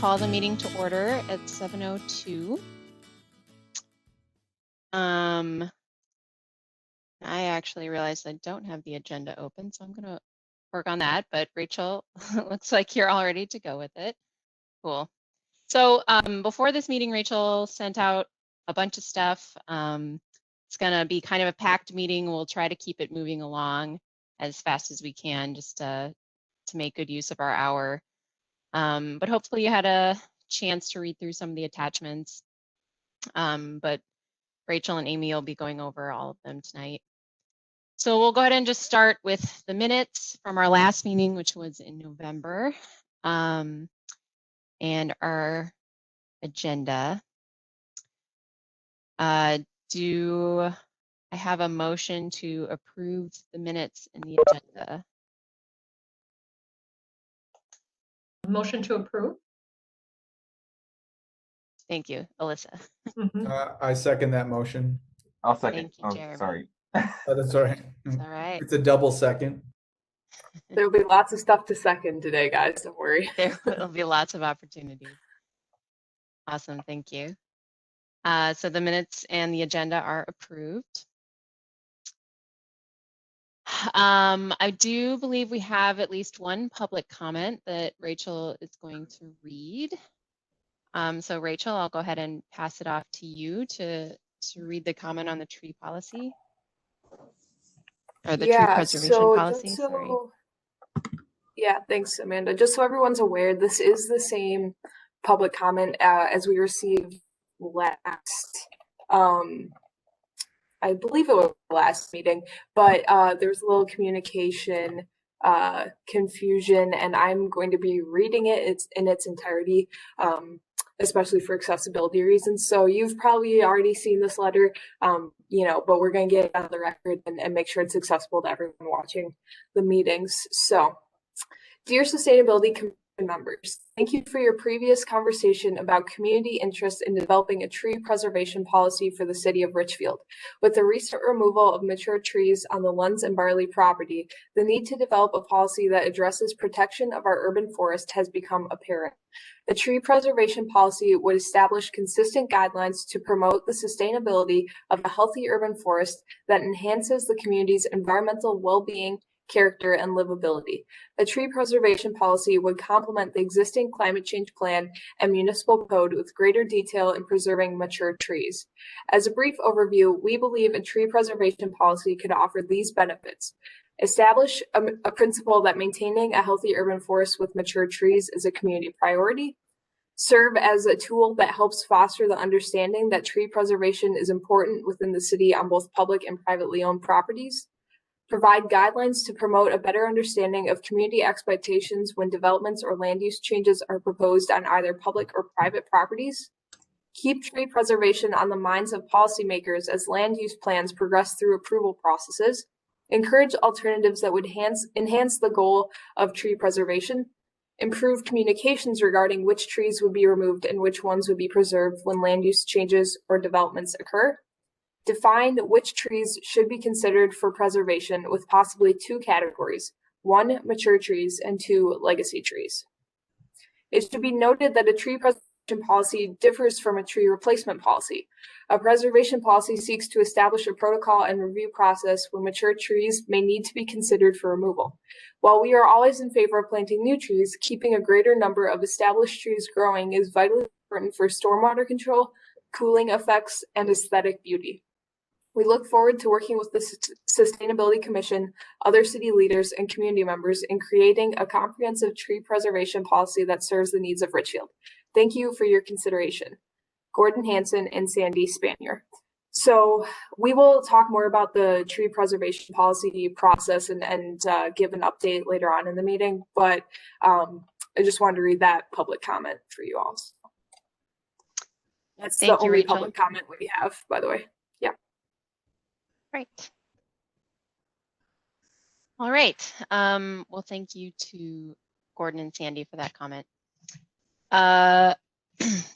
call the meeting to order at 7:02. I actually realized I don't have the agenda open, so I'm going to work on that. But Rachel, looks like you're all ready to go with it. Cool. So before this meeting, Rachel sent out a bunch of stuff. It's going to be kind of a packed meeting. We'll try to keep it moving along as fast as we can, just to make good use of our hour. But hopefully you had a chance to read through some of the attachments. But Rachel and Amy will be going over all of them tonight. So we'll go ahead and just start with the minutes from our last meeting, which was in November, and our agenda. Do I have a motion to approve the minutes in the agenda? Motion to approve. Thank you, Alyssa. I second that motion. I'll second. Thank you, Jeremy. Sorry. Oh, that's all right. It's all right. It's a double second. There'll be lots of stuff to second today, guys. Don't worry. There will be lots of opportunities. Awesome, thank you. So the minutes and the agenda are approved. I do believe we have at least one public comment that Rachel is going to read. So Rachel, I'll go ahead and pass it off to you to read the comment on the tree policy. Or the tree preservation policy, sorry. Yeah, thanks, Amanda. Just so everyone's aware, this is the same public comment as we received last, I believe it was last meeting, but there's a little communication confusion, and I'm going to be reading it in its entirety, especially for accessibility reasons. So you've probably already seen this letter, but we're going to get it on the record and make sure it's accessible to everyone watching the meetings. So, dear Sustainability Commission members, thank you for your previous conversation about community interest in developing a tree preservation policy for the city of Richfield. With the recent removal of mature trees on the Lunds and Barley property, the need to develop a policy that addresses protection of our urban forest has become apparent. A tree preservation policy would establish consistent guidelines to promote the sustainability of a healthy urban forest that enhances the community's environmental well-being, character, and livability. A tree preservation policy would complement the existing climate change plan and municipal code with greater detail in preserving mature trees. As a brief overview, we believe a tree preservation policy could offer these benefits. Establish a principle that maintaining a healthy urban forest with mature trees is a community priority. Serve as a tool that helps foster the understanding that tree preservation is important within the city on both public and privately owned properties. Provide guidelines to promote a better understanding of community expectations when developments or land use changes are proposed on either public or private properties. Keep tree preservation on the minds of policymakers as land use plans progress through approval processes. Encourage alternatives that would enhance the goal of tree preservation. Improve communications regarding which trees would be removed and which ones would be preserved when land use changes or developments occur. Define which trees should be considered for preservation with possibly two categories: 1, mature trees, and 2, legacy trees. It should be noted that a tree preservation policy differs from a tree replacement policy. A preservation policy seeks to establish a protocol and review process when mature trees may need to be considered for removal. While we are always in favor of planting new trees, keeping a greater number of established trees growing is vitally important for stormwater control, cooling effects, and aesthetic beauty. We look forward to working with the Sustainability Commission, other city leaders, and community members in creating a comprehensive tree preservation policy that serves the needs of Richfield. Thank you for your consideration. Gordon Hanson and Sandy Spanier. So we will talk more about the tree preservation policy process and give an update later on in the meeting, but I just wanted to read that public comment for you all. That's the only public comment we have, by the way. Yeah. Right. All right. Well, thank you to Gordon and Sandy for that comment.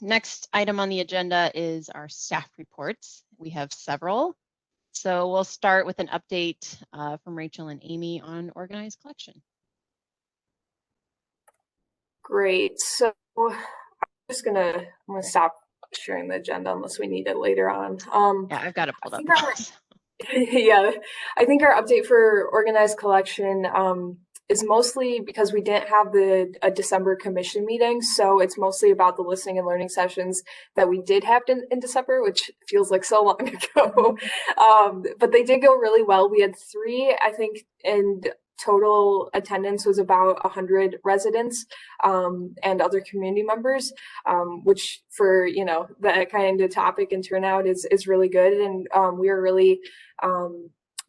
Next item on the agenda is our staff reports. We have several. So we'll start with an update from Rachel and Amy on organized collection. Great. So I'm gonna stop sharing the agenda unless we need it later on. Yeah, I've got it pulled up. think our- yeah, I think our update for organized collection is mostly because we didn't have a December commission meeting, so it's mostly about the listening and learning sessions that we did have in December, which feels like so long ago. But they did go really well. We had 3, I think, and total attendance was about 100 residents and other community members, which for that kind of topic and turnout is really good. And we are really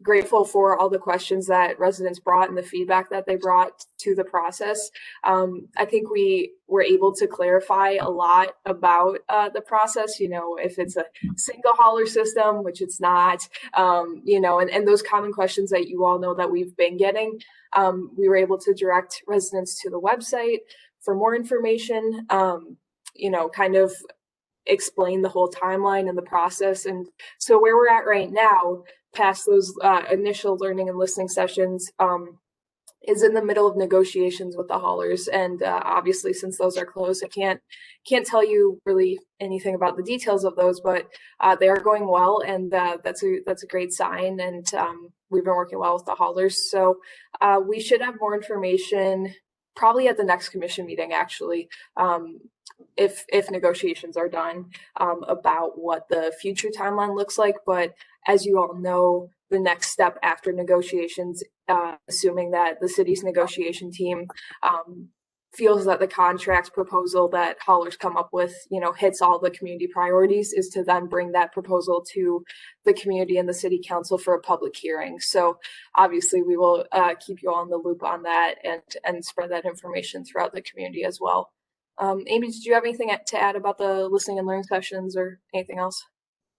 grateful for all the questions that residents brought and the feedback that they brought to the process. I think we were able to clarify a lot about the process, if it's a single hauler system, which it's not, and those common questions that you all know that we've been getting. We were able to direct residents to the website for more information, kind of explain the whole timeline and the process. And so where we're at right now, past those initial learning and listening sessions, is in the middle of negotiations with the haulers. And obviously, since those are closed, I can't tell you really anything about the details of those, but they are going well, and that's a great sign. And we've been working well with the haulers. So we should have more information probably at the next commission meeting, actually, if negotiations are done, about what the future timeline looks like. But as you all know, the next step after negotiations, assuming that the city's negotiation team feels that the contract proposal that haulers come up with, hits all the community priorities, is to then bring that proposal to the community and the city council for a public hearing. So obviously we will keep you all in the loop on that and spread that information throughout the community as well. Amy, did you have anything to add about the listening and learning sessions or anything else?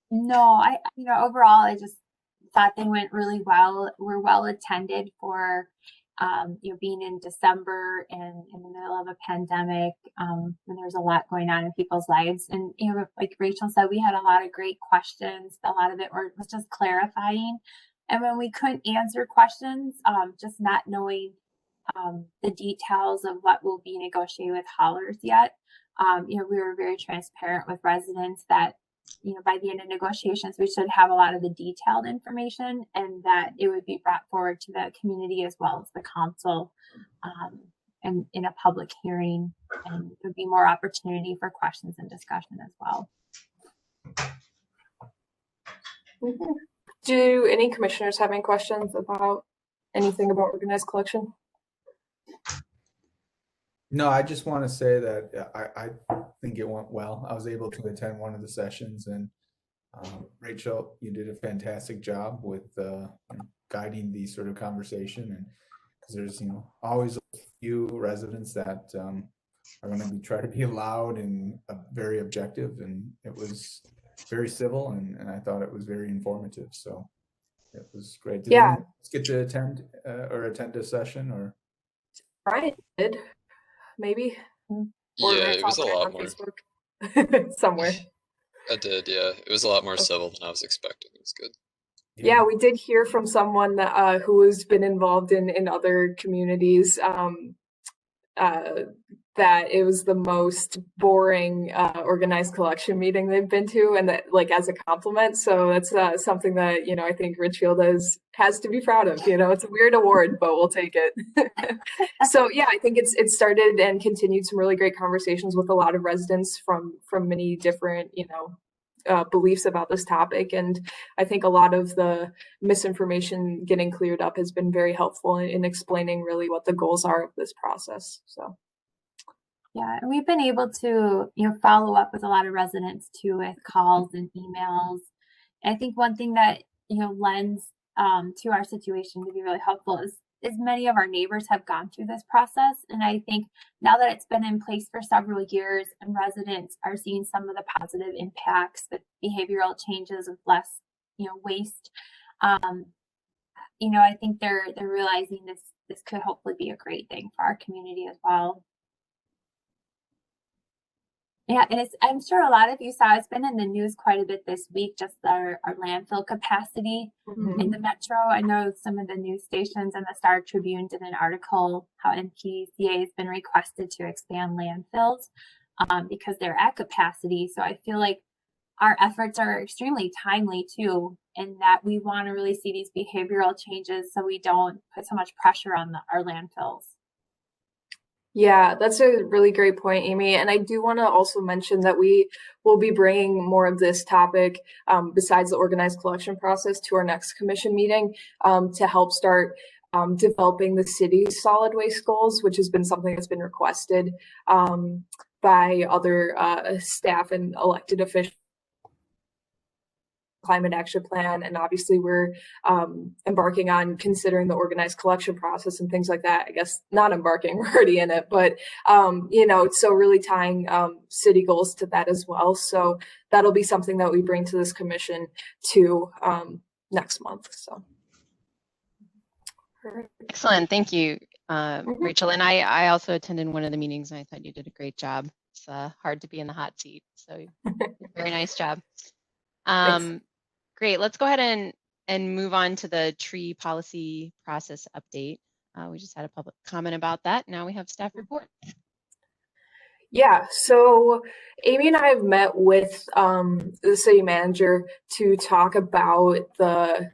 No, overall, I just thought they went really well. We're well attended for, being in December and in the middle of a pandemic, when there's a lot going on in people's lives. And, like Rachel said, we had a lot of great questions. A lot of it was just clarifying. And when we couldn't answer questions, just not knowing the details of what will be negotiated with haulers yet, we were very transparent with residents that by the end of negotiations, we should have a lot of the detailed information, and that it would be brought forward to the community as well as the council, and in a public hearing, and there'd be more opportunity for questions and discussion as well. Mm-hmm. Do any commissioners have any questions about anything about organized collection? No, I just want to say that I think it went well. I was able to attend one of the sessions, and Rachel, you did a fantastic job with guiding the sort of conversation. And because there's always a few residents that are going to try to be loud and very objective, and it was very civil, and I thought it was very informative. So it was great. Did anyone else get to attend a session, or? Brian did. Maybe. Yeah, it was a lot more. Somewhere. I did, yeah. It was a lot more civil than I was expecting. It was good. Yeah, we did hear from someone that, who has been involved in other communities, that it was the most boring organized collection meeting they've been to, and that, like, as a compliment. So that's something that I think Richfield has to be proud of. It's a weird award, but we'll take it. So yeah, I think it started and continued some really great conversations with a lot of residents from many different beliefs about this topic, and I think a lot of the misinformation getting cleared up has been very helpful in explaining really what the goals are of this process. So. Yeah, and we've been able to, follow up with a lot of residents too, with calls and emails. And I think one thing that, lends to our situation to be really helpful is many of our neighbors have gone through this process. And I think now that it's been in place for several years and residents are seeing some of the positive impacts, the behavioral changes with less, waste, I think they're realizing this could hopefully be a great thing for our community as well. Yeah, and I'm sure a lot of you saw, it's been in the news quite a bit this week, just our landfill capacity in the metro. I know some of the news stations and the Star Tribune did an article how MPCA has been requested to expand landfills. because they're at capacity. So I feel like our efforts are extremely timely too, in that we want to really see these behavioral changes so we don't put so much pressure on our landfills. Yeah, that's a really great point, Amy. And I do want to also mention that we will be bringing more of this topic, besides the organized collection process, to our next commission meeting, to help start developing the city's solid waste goals, which has been something that's been requested by other staff and elected officials. Climate action plan, and obviously we're embarking on considering the organized collection process and things like that. I guess not embarking, we're already in it, but so really tying city goals to that as well. So that'll be something that we bring to this commission to next month. So Excellent, thank you, Rachel. And I also attended one of the meetings, and I thought you did a great job. It's hard to be in the hot seat, so very nice job. Great, let's go ahead and move on to the tree policy process update. We just had a public comment about that. Now we have staff report. Yeah, so Amy and I have met with the city manager to talk about the,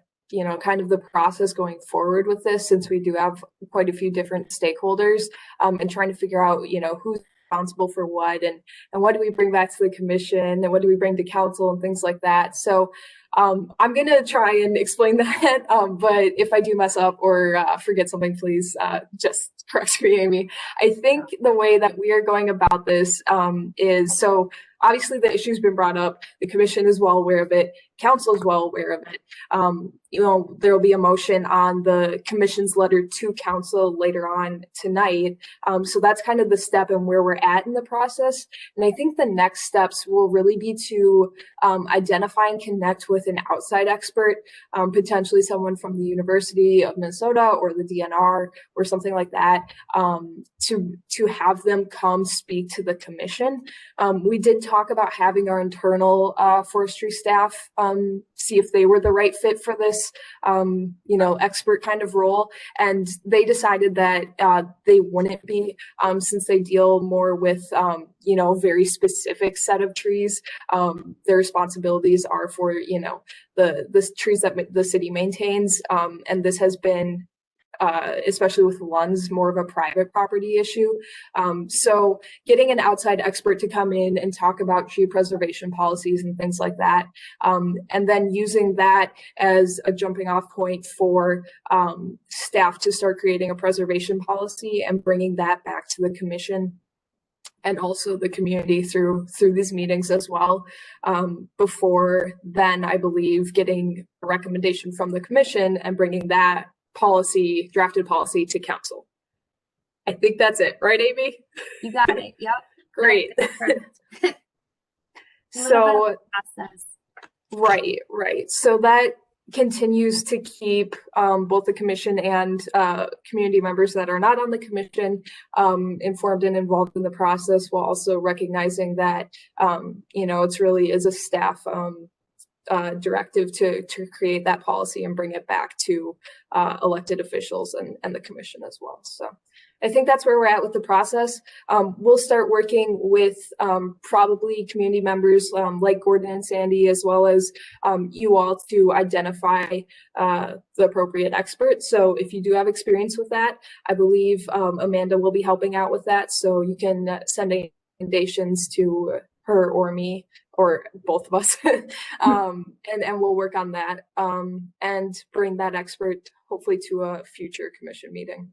kind of the process going forward with this, since we do have quite a few different stakeholders, and trying to figure out, who's responsible for what, and what do we bring back to the commission, and what do we bring to council, and things like that. So I'm going to try and explain that, but if I do mess up or forget something, please just correct me, Amy. I think the way that we are going about this is, so obviously the issue's been brought up, the commission is well aware of it, council is well aware of it. There will be a motion on the commission's letter to council later on tonight. So that's kind of the step and where we're at in the process. And I think the next steps will really be to identify and connect with an outside expert, potentially someone from the University of Minnesota or the DNR or something like that, to have them come speak to the commission. We did talk about having our internal forestry staff see if they were the right fit for this, expert kind of role. And they decided that they wouldn't be, since they deal more with, very specific set of trees. Their responsibilities are for, the trees that the city maintains. And this has been, especially with Lunds, more of a private property issue. So getting an outside expert to come in and talk about tree preservation policies and things like that, and then using that as a jumping off point for staff to start creating a preservation policy and bringing that back to the commission and also the community through these meetings as well. Before then, I believe getting a recommendation from the commission and bringing that drafted policy to council. I think that's it, right, Amy? You got it. Yep. Great. So, right. So that continues to keep both the commission and community members that are not on the commission informed and involved in the process, while also recognizing that, it's really is a staff directive to create that policy and bring it back to elected officials and the commission as well. So I think that's where we're at with the process. We'll start working with probably community members like Gordon and Sandy, as well as you all, to identify the appropriate experts. So if you do have experience with that, I believe Amanda will be helping out with that. So you can send recommendations to her or me, or both of us, and we'll work on that and bring that expert hopefully to a future commission meeting.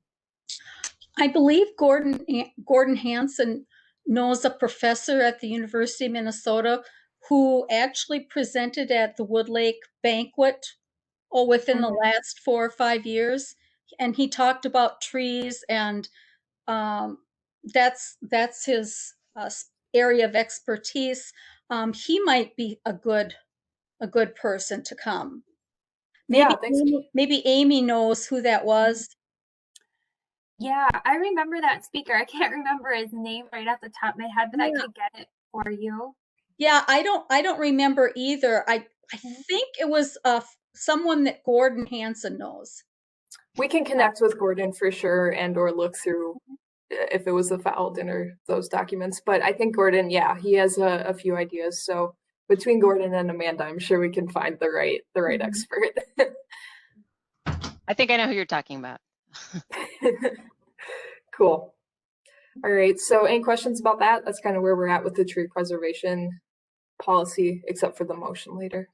I believe Gordon Hansen knows a professor at the University of Minnesota who actually presented at the Wood Lake banquet within the last 4 or 5 years, and he talked about trees, and that's his area of expertise. He might be a good person to come. Maybe Amy knows who that was. Yeah, I remember that speaker. I can't remember his name right off the top of my head, but I could get it for you. Yeah, I don't remember either. I think it was someone that Gordon Hansen knows. We can connect with Gordon for sure, and or look through if it was the foul dinner, those documents. But I think Gordon, yeah, he has a few ideas. So between Gordon and Amanda, I'm sure we can find the right expert. I think I know who you're talking about. Cool. All right. So any questions about that? That's kind of where we're at with the tree preservation policy, except for the motion later.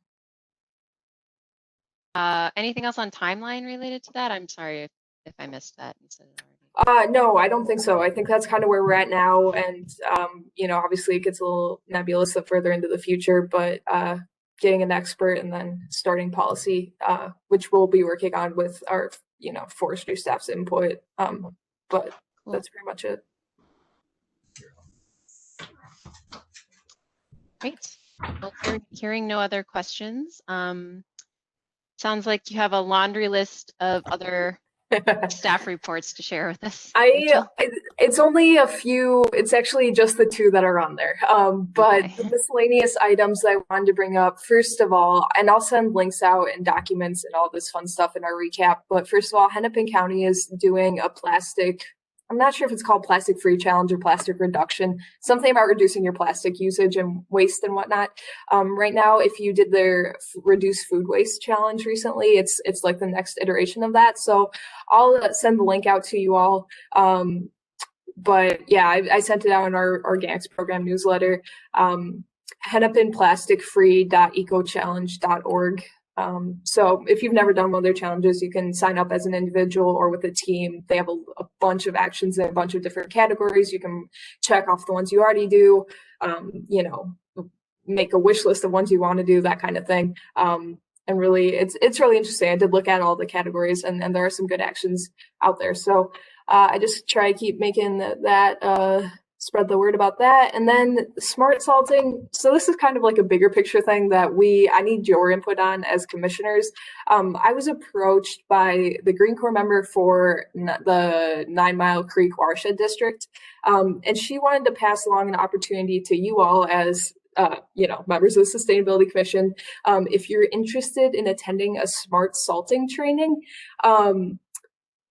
Anything else on timeline related to that? I'm sorry if I missed that. You said it already. No, I don't think so. I think that's kind of where we're at now. And, you know, obviously it gets a little nebulous the further into the future, but getting an expert and then starting policy, which we'll be working on with our, you know, forestry staff's input. But Cool. That's pretty much it. Great. Well, hearing no other questions, sounds like you have a laundry list of other staff reports to share with us. It's only a few. It's actually just the two that are on there. But Okay. the miscellaneous items that I wanted to bring up, first of all, and I'll send links out and documents and all this fun stuff in our recap. But first of all, Hennepin County is doing a plastic, I'm not sure if it's called plastic free challenge or plastic reduction, something about reducing your plastic usage and waste and whatnot. Right now, if you did their reduce food waste challenge recently, it's like the next iteration of that. So I'll send the link out to you all. But yeah, I sent it out in our organics program newsletter, hennepinplasticfree.ecochallenge.org. So if you've never done one of their challenges, you can sign up as an individual or with a team. They have a bunch of actions in a bunch of different categories. You can check off the ones you already do, you know, make a wish list of ones you want to do, that kind of thing. And really, it's really interesting. I did look at all the categories, and there are some good actions out there. So I just try to keep making that spread the word about that. And then smart salting. So this is kind of like a bigger picture thing that I need your input on as commissioners. I was approached by the Green Corps member for the 9 Mile Creek Watershed District, and she wanted to pass along an opportunity to you all as you know, members of the Sustainability Commission, if you're interested in attending a smart salting training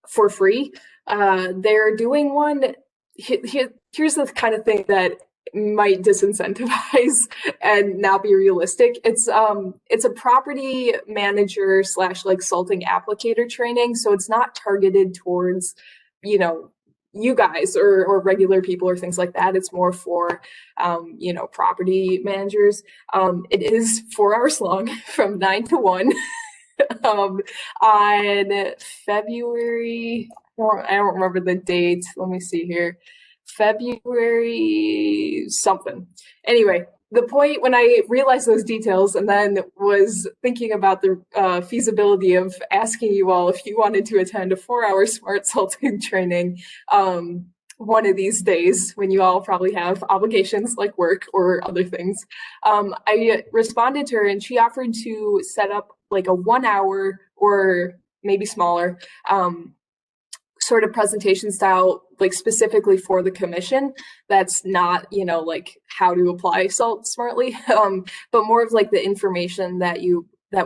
for free. They're doing one. Here's the kind of thing that might disincentivize and not be realistic. It's a property manager / like salting applicator training. So it's not targeted towards, you know, you guys or regular people or things like that. It's more for, you know, property managers. It is 4 hours long from 9 to 1 on February. I don't remember the date. Let me see here. February something. Anyway, the point when I realized those details and then was thinking about the feasibility of asking you all if you wanted to attend a 4-hour smart salting training one of these days when you all probably have obligations like work or other things. I responded to her and she offered to set up like a 1 hour or maybe smaller sort of presentation style, like specifically for the commission. That's not, you know, like how to apply salt smartly, but more of like the information that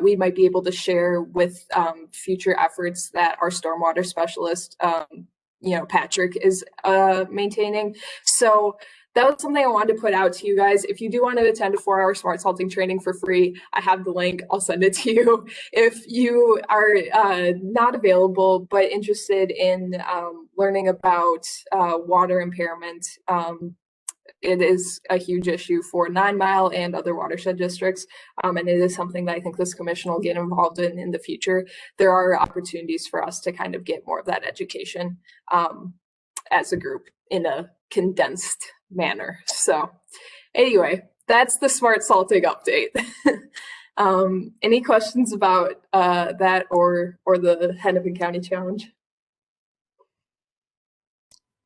we might be able to share with future efforts that our stormwater specialist, you know, Patrick is maintaining. So that was something I wanted to put out to you guys. If you do want to attend a 4-hour smart salting training for free, I have the link. I'll send it to you. If you are not available but interested in learning about water impairment, it is a huge issue for 9 Mile and other watershed districts. And it is something that I think this commission will get involved in the future. There are opportunities for us to kind of get more of that education as a group in a condensed manner. So anyway, that's the smart salting update. Any questions about that or the Hennepin County Challenge?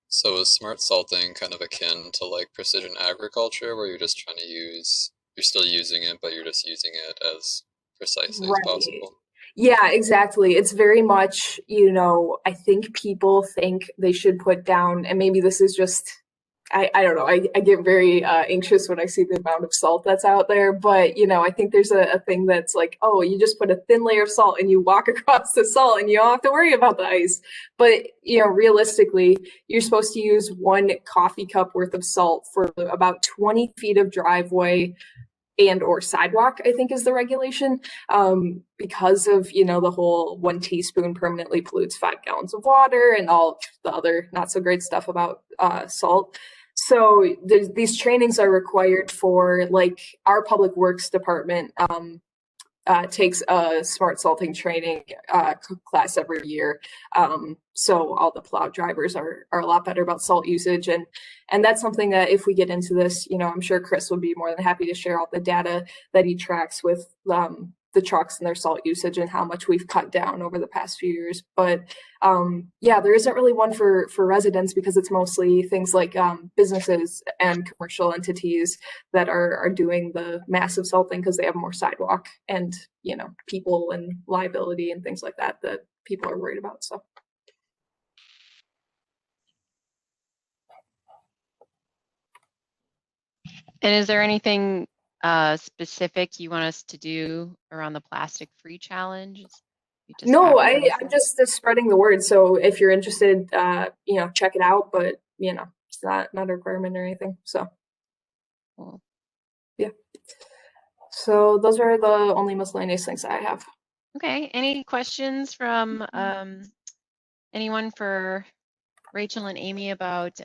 So is smart salting kind of akin to like precision agriculture, where you're just trying to you're still using it, but you're just using it as precisely as possible? Yeah, exactly. It's very much, you know, I think people think they should put down, and maybe this is just, I don't know. I get very anxious when I see the amount of salt that's out there. But, you know, I think there's a thing that's like, oh, you just put a thin layer of salt and you walk across the salt and you don't have to worry about the ice. But, you know, realistically, you're supposed to use 1 coffee cup worth of salt for about 20 feet of driveway and or sidewalk, I think is the regulation, because of, you know, the whole 1 teaspoon permanently pollutes 5 gallons of water and all the other not so great stuff about salt. So these trainings are required for, like, our public works department takes a smart salting training class every year. So all the plow drivers are a lot better about salt usage. And that's something that if we get into this, you know, I'm sure Chris would be more than happy to share all the data that he tracks with the trucks and their salt usage and how much we've cut down over the past few years. But yeah, there isn't really one for residents because it's mostly things like businesses and commercial entities that are doing the massive salting because they have more sidewalk and, you know, people and liability and things like that that people are worried about. So. And is there anything specific you want us to do around the plastic free challenge? No, I'm just spreading the word. So if you're interested, you know, check it out. But you know, it's not a requirement or anything. So cool. Yeah. So those are the only miscellaneous things that I have. Okay. Any questions from anyone for Rachel and Amy about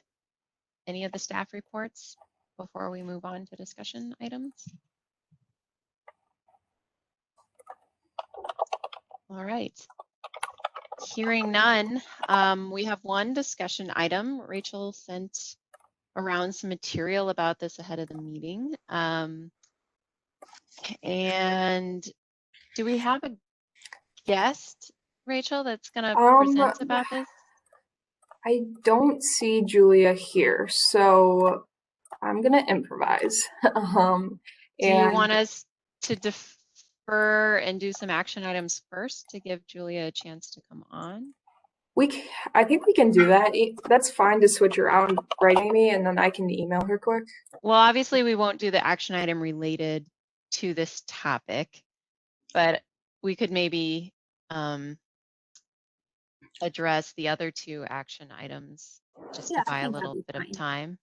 any of the staff reports before we move on to discussion items? All right. Hearing none, we have one discussion item. Rachel sent around some material about this ahead of the meeting. And do we have a guest, Rachel, that's going to present about this? I don't see Julia here, so I'm going to improvise. Do you want us to defer and do some action items first to give Julia a chance to come on? I think we can do that. That's fine to switch around, right, Amy? And then I can email her quick. Well, obviously we won't do the action item related to this topic, but we could maybe address the other 2 action items just to buy a little bit of time.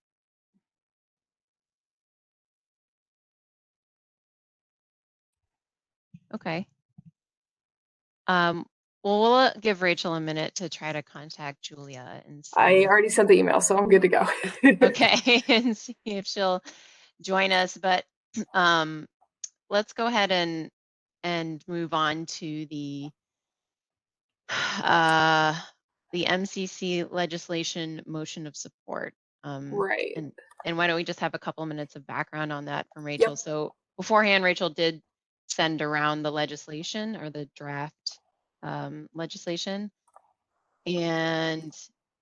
Okay. Well, we'll give Rachel a minute to try to contact Julia and see. I already sent the email, so I'm good to go. Okay, and see if she'll join us. But let's go ahead and move on to the MCC legislation motion of support. Right. And why don't we just have a couple minutes of background on that from Rachel? Yep. So beforehand, Rachel did send around the legislation or the draft legislation. And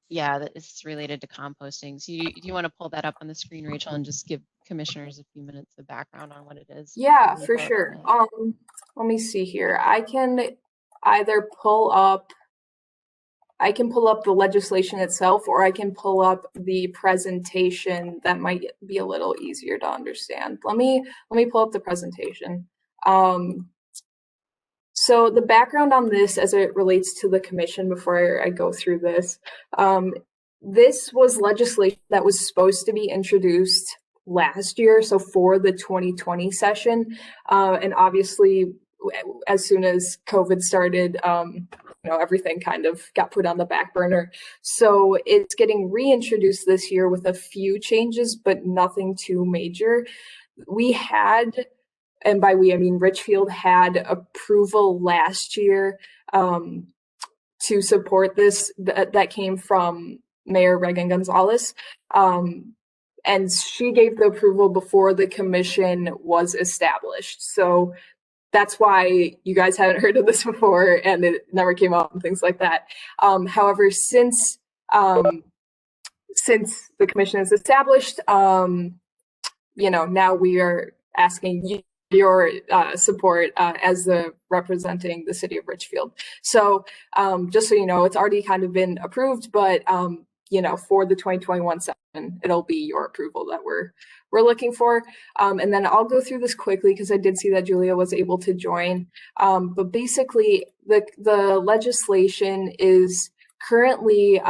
yeah, that is related to composting. So do you want to pull that up on the screen, Rachel, and just give commissioners a few minutes of background on what it is? Yeah, for sure. Let me see here. I can either pull up the legislation itself, or I can pull up the presentation that might be a little easier to understand. Let me pull up the presentation. So the background on this as it relates to the commission before I go through this, this was legislation that was supposed to be introduced last year, so for the 2020 session, and obviously as soon as COVID started, you know, everything kind of got put on the back burner. So it's getting reintroduced this year with a few changes, but nothing too major. We had, and by we, I mean Richfield had approval last year to support this that came from Mayor Reagan Gonzalez. And she gave the approval before the commission was established. So that's why you guys haven't heard of this before and it never came up and things like that. However, since the commission is established, you know, now we are asking your support as the representing the city of Richfield. So just so you know, it's already kind of been approved, but for the 2021 session, it'll be your approval that we're looking for. And then I'll go through this quickly because I did see that Julia was able to join. But basically, the legislation is currently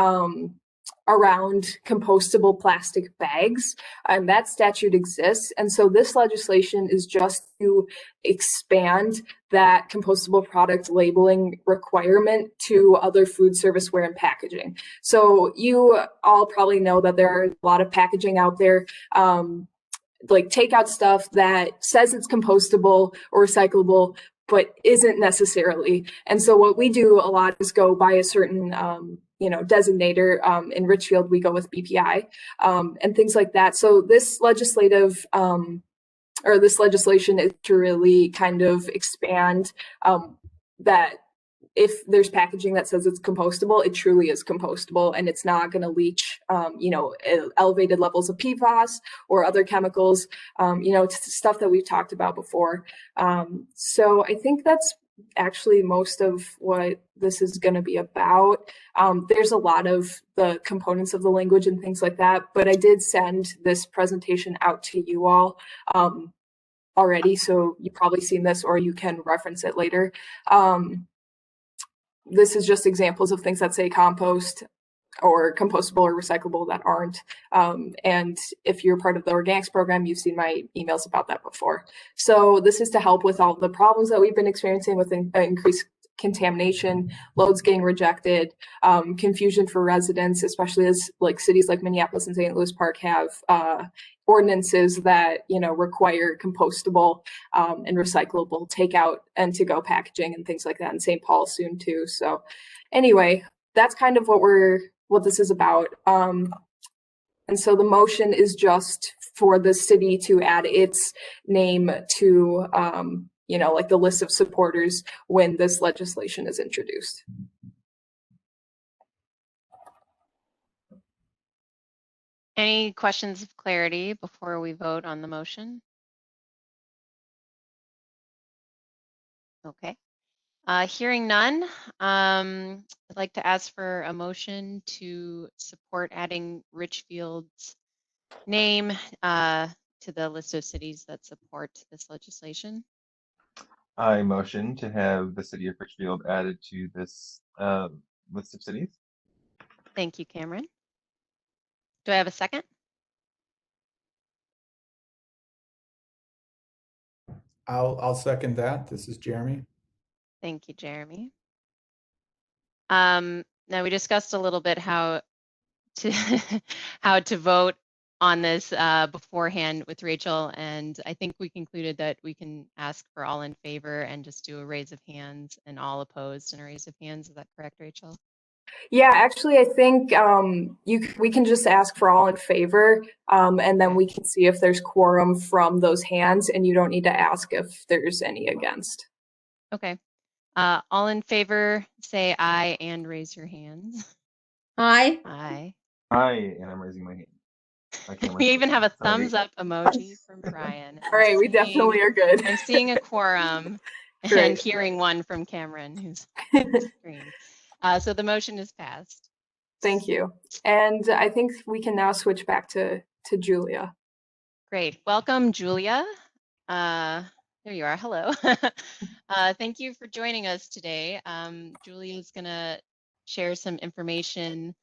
around compostable plastic bags, and that statute exists. And so this legislation is just to expand that compostable product labeling requirement to other food service ware and packaging. So you all probably know that there are a lot of packaging out there, like takeout stuff that says it's compostable or recyclable, but isn't necessarily. And so what we do a lot is go by a certain designator. In Richfield, we go with BPI and things like that. So this this legislation is to really kind of expand that if there's packaging that says it's compostable, it truly is compostable, and it's not going to leach, elevated levels of PFAS or other chemicals, stuff that we've talked about before. So I think that's actually most of what this is going to be about. There's a lot of the components of the language and things like that, but I did send this presentation out to you all already, so you've probably seen this or you can reference it later. This is just examples of things that say compost or compostable or recyclable that aren't. And if you're part of the organics program, you've seen my emails about that before. So this is to help with all the problems that we've been experiencing with increased contamination, loads getting rejected, confusion for residents, especially as like cities like Minneapolis and St. Louis Park have ordinances that require compostable and recyclable takeout and to-go packaging and things like that, in St. Paul soon too. So anyway, that's kind of what this is about. And so the motion is just for the city to add its name to like the list of supporters when this legislation is introduced. Any questions of clarity before we vote on the motion? Okay. Hearing none, I'd like to ask for a motion to support adding Richfield's name to the list of cities that support this legislation. I motion to have the city of Richfield added to this list of cities. Thank you, Cameron. Do I have a second? I'll second that. This is Jeremy. Thank you, Jeremy. Now we discussed a little bit how to vote on this beforehand with Rachel, and I think we concluded that we can ask for all in favor and just do a raise of hands, and all opposed and a raise of hands. Is that correct, Rachel? Yeah, actually, I think we can just ask for all in favor, and then we can see if there's quorum from those hands, and you don't need to ask if there's any against. Okay. All in favor, say aye and raise your hands. Aye. Aye. Aye, and I'm raising my hand. We even have a thumbs up emoji from Brian. All right, we definitely are good. I'm seeing a quorum and hearing one from Cameron, who's on the screen. So the motion is passed. Thank you. And I think we can now switch back to Julia. Great. Welcome, Julia. There you are. Hello. Thank you for joining us today. Julia is going to share some information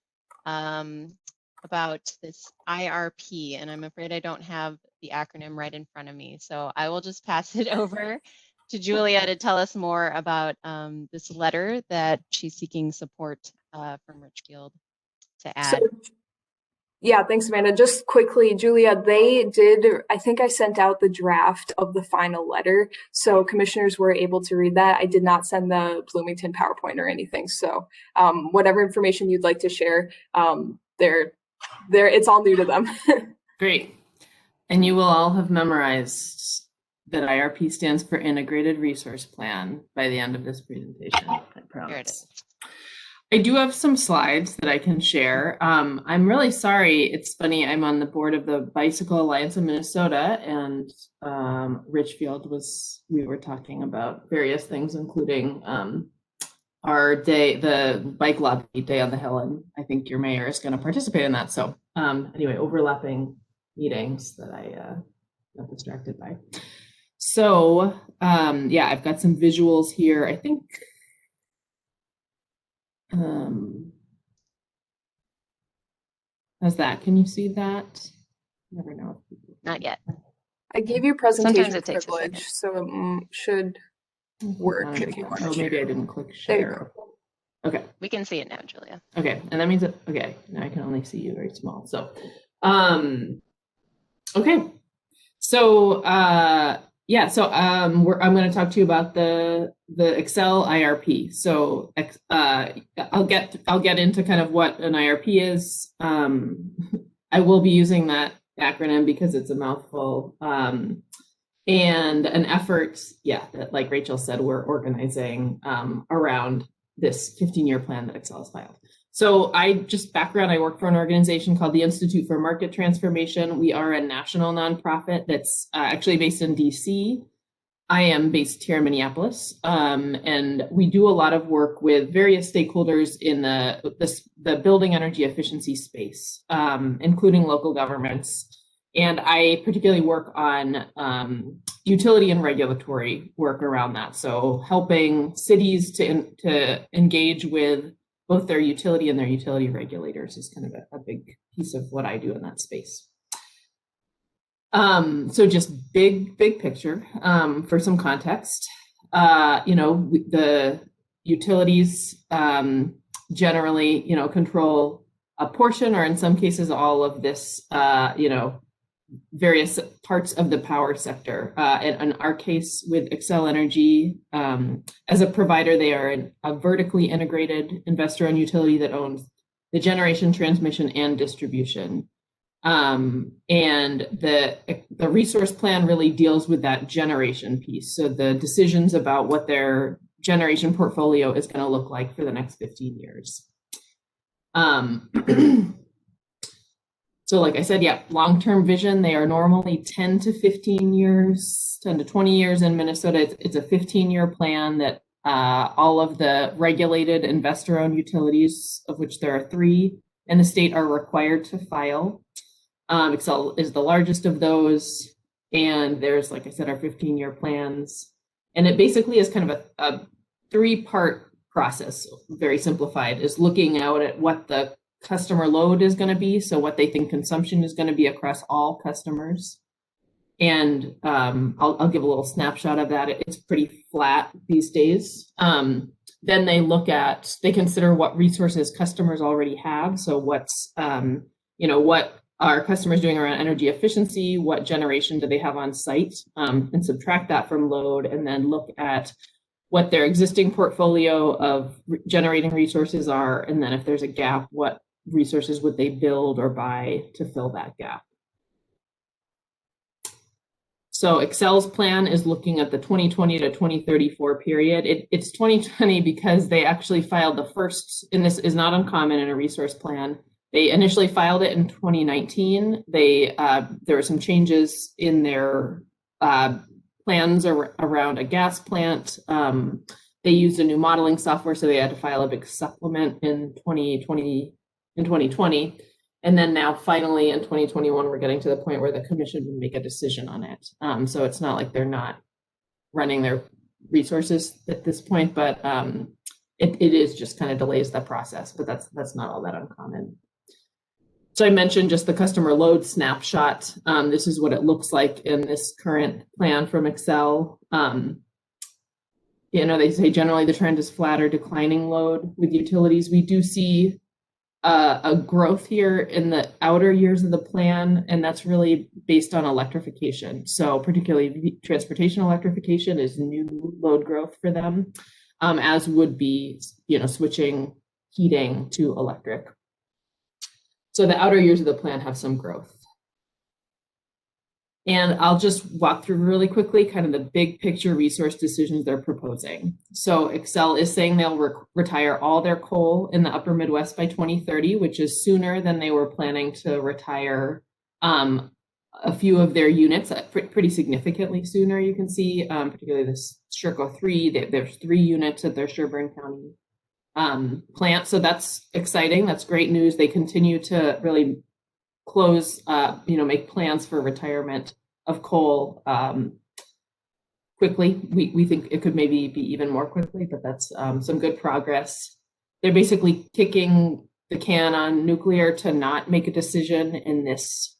about this IRP, and I'm afraid I don't have the acronym right in front of me. So I will just pass it over to Julia to tell us more about this letter that she's seeking support from Richfield to add. Yeah, thanks, Amanda. Just quickly, Julia, I think I sent out the draft of the final letter, so commissioners were able to read that. I did not send the Bloomington PowerPoint or anything, so whatever information you'd like to share, it's all new to them. Great. And you will all have memorized that IRP stands for Integrated Resource Plan by the end of this presentation, I promise. Here it is. I do have some slides that I can share. I'm really sorry. It's funny. I'm on the board of the Bicycle Alliance of Minnesota, and Richfield we were talking about various things, including our day, the bike lobby day on the Hill, and I think your mayor is going to participate in that. So anyway, overlapping meetings that I got distracted by. So yeah, I've got some visuals here. I think how's that? Can you see that? Never know. Not yet. I gave you Sometimes presentation it takes a privilege, second. so it should work if you want to Oh, share. maybe I didn't click There you share. Okay. We can see it now, Julia. Okay, and that means that, okay, now I can only see you very small. So, okay. So, yeah, so I'm going to talk to you about the Excel IRP. So, I'll get into kind of what an IRP is. I will be using that acronym because it's a mouthful. And an effort, yeah, that like Rachel said, we're organizing around this 15-year plan that Excel has filed. So I work for an organization called the Institute for Market Transformation. We are a national nonprofit that's actually based in DC. I am based here in Minneapolis, and we do a lot of work with various stakeholders in the building energy efficiency space, including local governments. And I particularly work on utility and regulatory work around that. So helping cities to engage with both their utility and their utility regulators is kind of a big piece of what I do in that space. So just big picture for some context. The utilities generally, control a portion, or in some cases, all of this, various parts of the power sector. In our case with Xcel Energy, as a provider, they are a vertically integrated investor-owned utility that owns the generation, transmission, and distribution. And the resource plan really deals with that generation piece. So the decisions about what their generation portfolio is going to look like for the next 15 years. So like I said, yeah, long-term vision, they are normally 10 to 15 years, 10 to 20 years in Minnesota. It's a 15-year plan that all of the regulated investor-owned utilities, of which there are 3 in the state, are required to file. Xcel is the largest of those. And there's, like I said, our 15-year plans. And it basically is kind of a 3-part process, very simplified, is looking out at what the customer load is going to be. So what they think consumption is going to be across all customers. And I'll give a little snapshot of that. It's pretty flat these days. Then they consider what resources customers already have. So what's, what are customers doing around energy efficiency? What generation do they have on site? And subtract that from load, and then look at what their existing portfolio of generating resources are. And then if there's a gap, what resources would they build or buy to fill that gap? So Xcel's plan is looking at the 2020 to 2034 period. It's 2020 because they actually filed the first, and this is not uncommon in a resource plan. They initially filed it in 2019. There were some changes in their plans around a gas plant. They used a new modeling software, so they had to file a big supplement in 2020. And then now finally in 2021, we're getting to the point where the commission would make a decision on it. So it's not like they're not running their resources at this point, but it is just kind of delays the process, but that's not all that uncommon. So I mentioned just the customer load snapshot. This is what it looks like in this current plan from Xcel. They say generally the trend is flat or declining load with utilities. We do see a growth here in the outer years of the plan, and that's really based on electrification. So particularly transportation electrification is new load growth for them, as would be, switching heating to electric. So the outer years of the plan have some growth. And I'll just walk through really quickly kind of the big picture resource decisions they're proposing. So Xcel is saying they'll retire all their coal in the upper Midwest by 2030, which is sooner than they were planning to retire a few of their units, pretty significantly sooner, you can see, particularly this Sherco 3. There's 3 units at their Sherburne County plant. So that's exciting. That's great news. They continue to really close, make plans for retirement of coal quickly. We think it could maybe be even more quickly, but that's some good progress. They're basically kicking the can on nuclear to not make a decision in this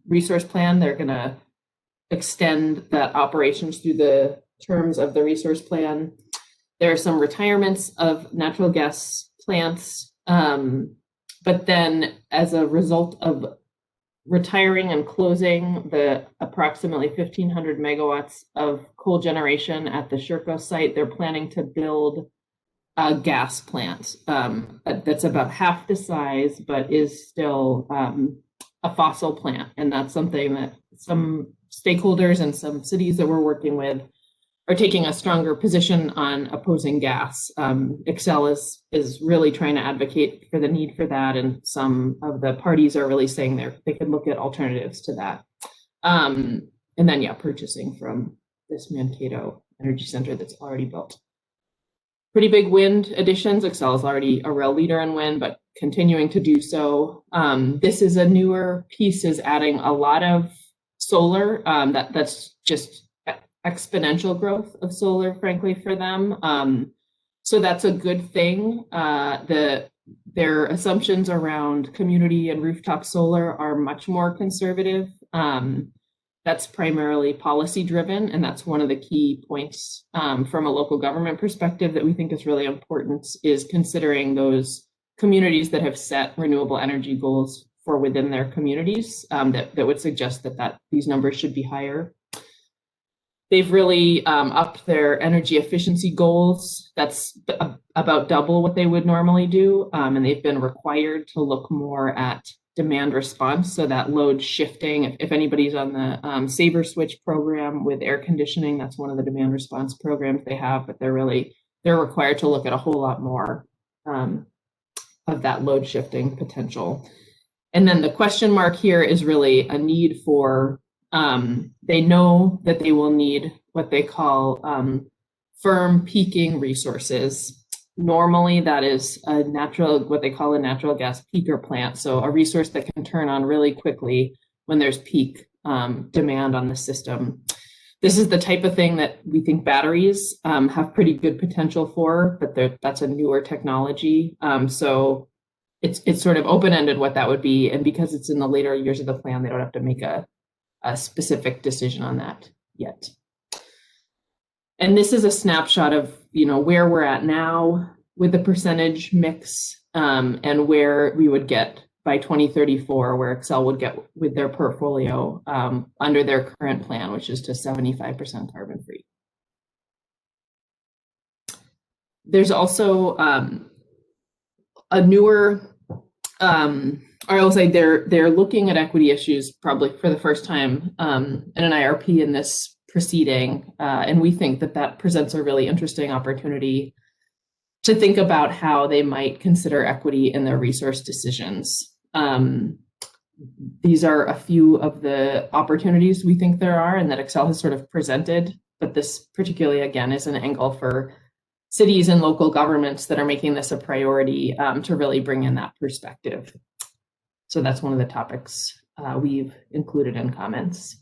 resource plan. They're going to extend that operations through the terms of the resource plan. There are some retirements of natural gas plants, but then as a result of retiring and closing the approximately 1,500 megawatts of coal generation at the Sherco site, they're planning to build a gas plant that's about half the size, but is still a fossil plant. And that's something that some stakeholders and some cities that we're working with are taking a stronger position on opposing gas. Excel is really trying to advocate for the need for that, and some of the parties are really saying they could look at alternatives to that. And then, purchasing from this Mankato Energy Center that's already built. Pretty big wind additions. Excel is already a real leader in wind, but continuing to do so. This is a newer piece, is adding a lot of solar. That's just exponential growth of solar, frankly, for them. So that's a good thing. Their assumptions around community and rooftop solar are much more conservative. That's primarily policy driven, and that's one of the key points from a local government perspective that we think is really important, is considering those communities that have set renewable energy goals for within their communities that would suggest that these numbers should be higher. They've really upped their energy efficiency goals. That's about double what they would normally do. And they've been required to look more at demand response. So that load shifting, if anybody's on the Saver Switch program with air conditioning, that's one of the demand response programs they have, but they're required to look at a whole lot more of that load shifting potential. And then the question mark here is really a need for, they know that they will need what they call firm peaking resources. Normally that is what they call a natural gas peaker plant. So a resource that can turn on really quickly when there's peak demand on the system. This is the type of thing that we think batteries have pretty good potential for, but that's a newer technology. So it's sort of open-ended what that would be. And because it's in the later years of the plan, they don't have to make a specific decision on that yet. And this is a snapshot of where we're at now with the percentage mix and where we would get by 2034, where Excel would get with their portfolio under their current plan, which is to 75% carbon free. There's also a newer, or I will say they're looking at equity issues probably for the first time in an IRP in this proceeding, and we think that presents a really interesting opportunity to think about how they might consider equity in their resource decisions. These are a few of the opportunities we think there are and that Excel has sort of presented, but this particularly, again, is an angle for cities and local governments that are making this a priority to really bring in that perspective. So that's one of the topics we've included in comments.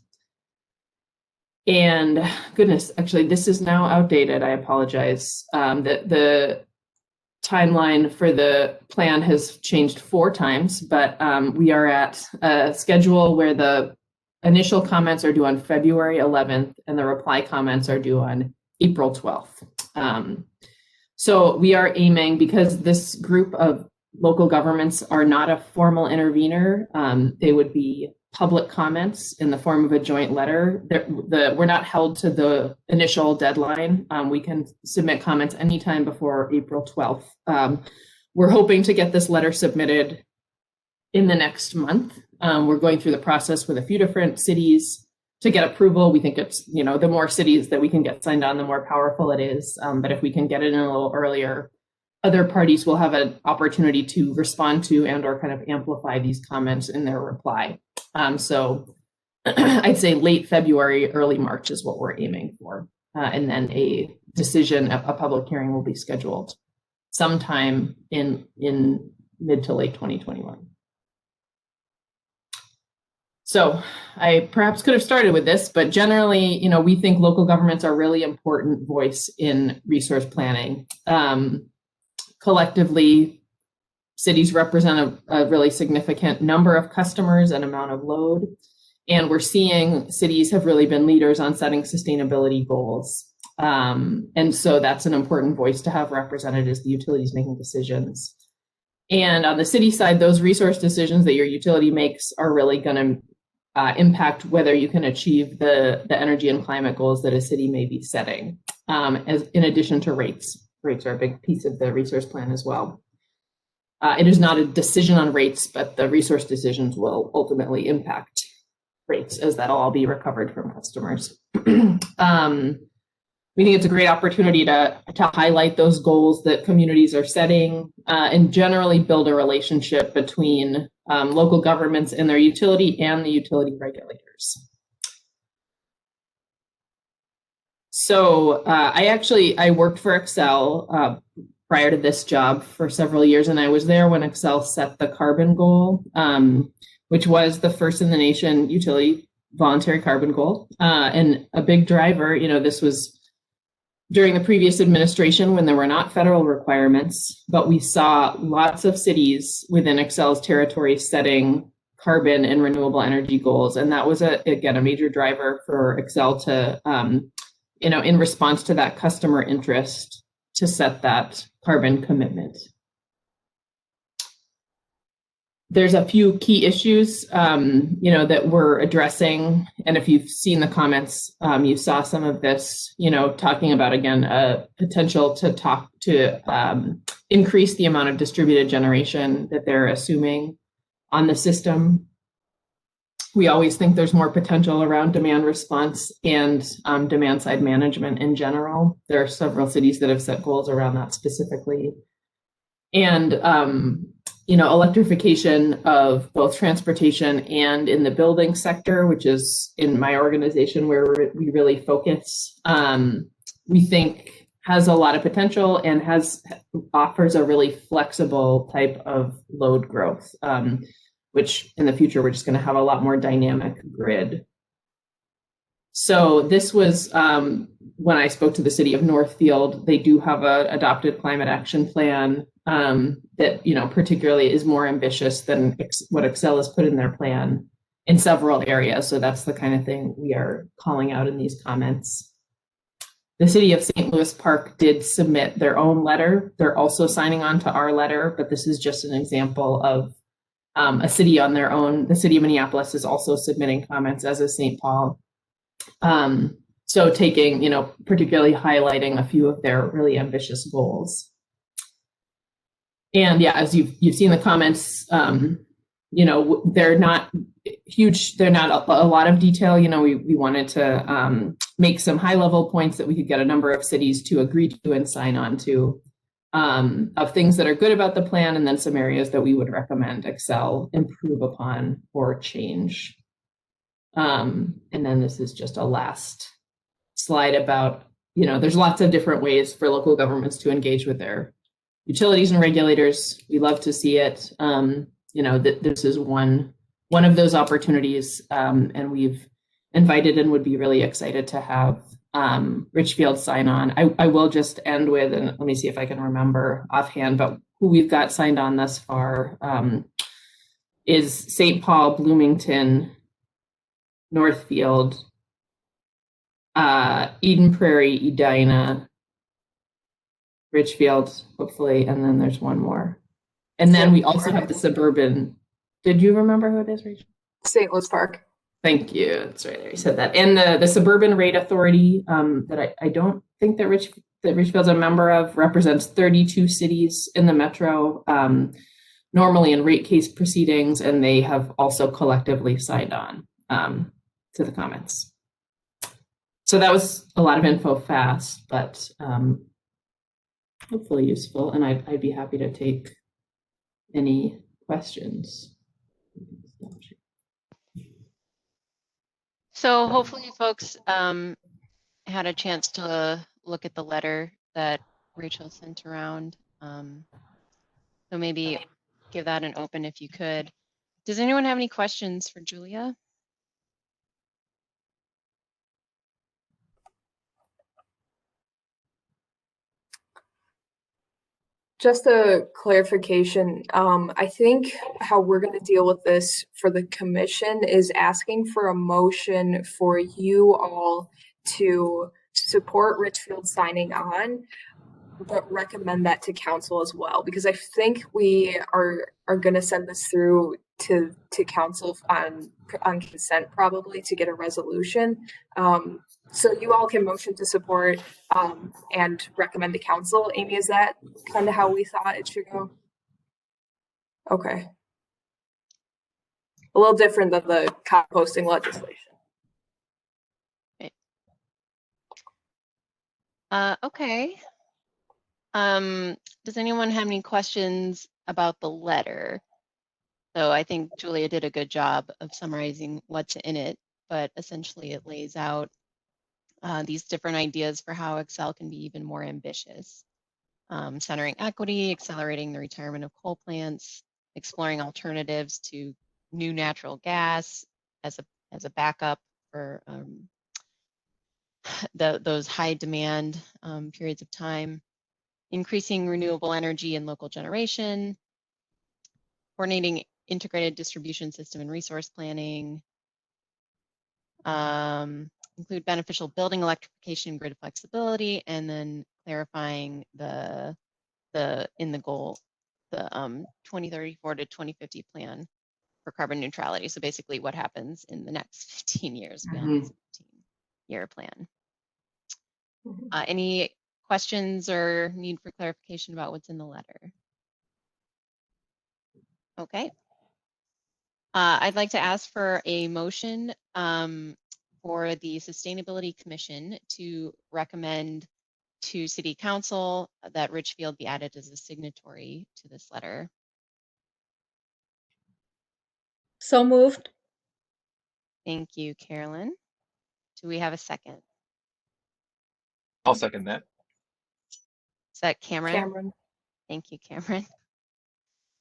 And goodness, actually, this is now outdated. I apologize. The timeline for the plan has changed 4 times, but we are at a schedule where the initial comments are due on February 11th and the reply comments are due on April 12th. So we are aiming, because this group of local governments are not a formal intervener, they would be public comments in the form of a joint letter. We're not held to the initial deadline. We can submit comments anytime before April 12th. We're hoping to get this letter submitted in the next month. We're going through the process with a few different cities to get approval. We think it's, the more cities that we can get signed on, the more powerful it is. But if we can get it in a little earlier, other parties will have an opportunity to respond to and or kind of amplify these comments in their reply. So I'd say late February, early March is what we're aiming for. And then a decision, a public hearing will be scheduled sometime in mid to late 2021. So I perhaps could have started with this, but generally, we think local governments are a really important voice in resource planning. Collectively, cities represent a really significant number of customers and amount of load. And we're seeing cities have really been leaders on setting sustainability goals. And so that's an important voice to have represented as the utilities making decisions. And on the city side, those resource decisions that your utility makes are really going to impact whether you can achieve the energy and climate goals that a city may be setting, as in addition to rates. Rates are a big piece of the resource plan as well. It is not a decision on rates, but the resource decisions will ultimately impact rates, as that'll all be recovered from customers. We think it's a great opportunity to highlight those goals that communities are setting, and generally build a relationship between local governments and their utility and the utility regulators. So I worked for Xcel prior to this job for several years, and I was there when Xcel set the carbon goal, which was the first in the nation utility voluntary carbon goal. And a big driver, this was during the previous administration when there were not federal requirements, but we saw lots of cities within Xcel's territory setting carbon and renewable energy goals. And that was, again, a major driver for Xcel to, in response to that customer interest, to set that carbon commitment. There's a few key issues, that we're addressing. And if you've seen the comments, you saw some of this, talking about, again, a potential to increase the amount of distributed generation that they're assuming on the system. We always think there's more potential around demand response and demand side management in general. There are several cities that have set goals around that specifically. And electrification of both transportation and in the building sector, which is in my organization where we really focus, we think has a lot of potential and offers a really flexible type of load growth, which in the future, we're just going to have a lot more dynamic grid. So this was when I spoke to the city of Northfield. They do have an adopted climate action plan that particularly is more ambitious than what Xcel has put in their plan in several areas. So that's the kind of thing we are calling out in these comments. The city of St. Louis Park did submit their own letter. They're also signing on to our letter, but this is just an example of a city on their own. The city of Minneapolis is also submitting comments, as is St. Paul. So taking, particularly highlighting a few of their really ambitious goals. And yeah, as you've seen the comments, they're not huge. They're not a lot of detail. We wanted to make some high level points that we could get a number of cities to agree to and sign on to, of things that are good about the plan, and then some areas that we would recommend Xcel improve upon or change. And then this is just a last slide about, there's lots of different ways for local governments to engage with their utilities and regulators. We love to see it. This is one of those opportunities, and we've invited and would be really excited to have Richfield sign on. I will just end with, and let me see if I can remember offhand, but who we've got signed on thus far is St. Paul, Bloomington, Northfield, Eden Prairie, Edina, Richfield, hopefully, and then there's one more. And then we also have the suburban. Did you remember who it is, Rachel? St. Louis Park. Thank you. That's right. You said that. And the Suburban Rate Authority, that I don't think that Richfield's a member of, represents 32 cities in the metro, normally in rate case proceedings, and they have also collectively signed on to the comments. So that was a lot of info fast, but hopefully useful. And I'd be happy to take any questions. So hopefully folks had a chance to look at the letter that Rachel sent around. So maybe give that an open if you could. Does anyone have any questions for Julia? Just a clarification. I think how we're going to deal with this for the commission is asking for a motion for you all to support Richfield signing on, but recommend that to council as well, because I think we are going to send this through to council on consent probably to get a resolution. So you all can motion to support and recommend to council. Amy, is that kind of how we thought it should go? Okay. A little different than the composting legislation. Okay. Does anyone have any questions about the letter? So I think Julia did a good job of summarizing what's in it, but essentially it lays out these different ideas for how Excel can be even more ambitious. Centering equity, accelerating the retirement of coal plants, exploring alternatives to new natural gas as a backup for those high demand periods of time, increasing renewable energy and local generation, coordinating integrated distribution system and resource planning, include beneficial building electrification and grid flexibility, and then clarifying the 2034 to 2050 plan for carbon neutrality. So basically what happens in the next 15 years beyond this 15-year plan. Any questions or need for clarification about what's in the letter? Okay. I'd like to ask for a motion for the Sustainability Commission to recommend to City Council that Richfield be added as a signatory to this letter. So moved. Thank you, Carolyn. Do we have a second? I'll second that. Is that Cameron? Cameron. Thank you, Cameron.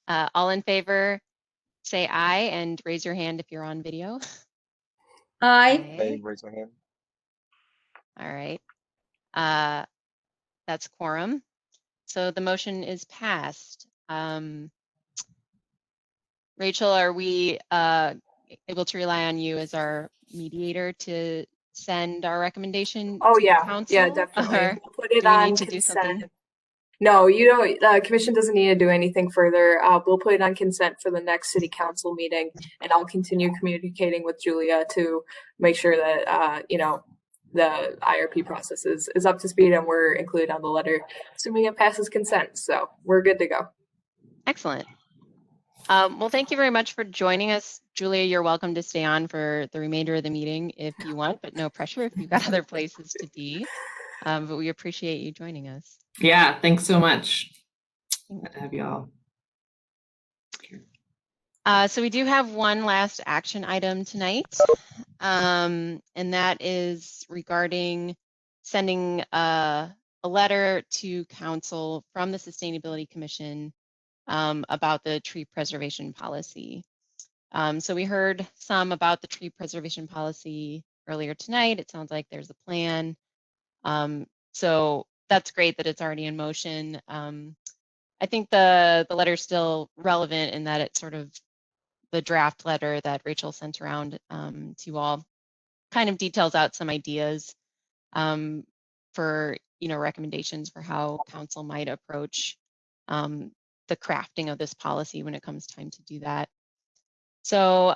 All in favor, say aye and raise your hand if you're on video. Aye. Hey, raise my hand. All right. That's quorum. So the motion is passed. Rachel, are we able to rely on you as our mediator to send our recommendation Oh to yeah, council? yeah, definitely. Or We'll put it do we on need to do consent. something? No, you don't. The commission doesn't need to do anything further. We'll put it on consent for the next city council meeting, and I'll continue communicating with Julia to make sure that the IRP process is up to speed and we're included on the letter, assuming it passes consent. So we're good to go. Excellent. Well, thank you very much for joining us. Julia, you're welcome to stay on for the remainder of the meeting if you want, but no pressure if you've got other places to be. But we appreciate you joining us. Yeah, thanks so much. Glad to have you all. So we do have one last action item tonight, and that is regarding sending a letter to council from the Sustainability Commission about the tree preservation policy. So we heard some about the tree preservation policy earlier tonight. It sounds like there's a plan. So that's great that it's already in motion. I think the letter is still relevant in that it's sort of the draft letter that Rachel sent around to you all kind of details out some ideas for recommendations for how council might approach the crafting of this policy when it comes time to do that. So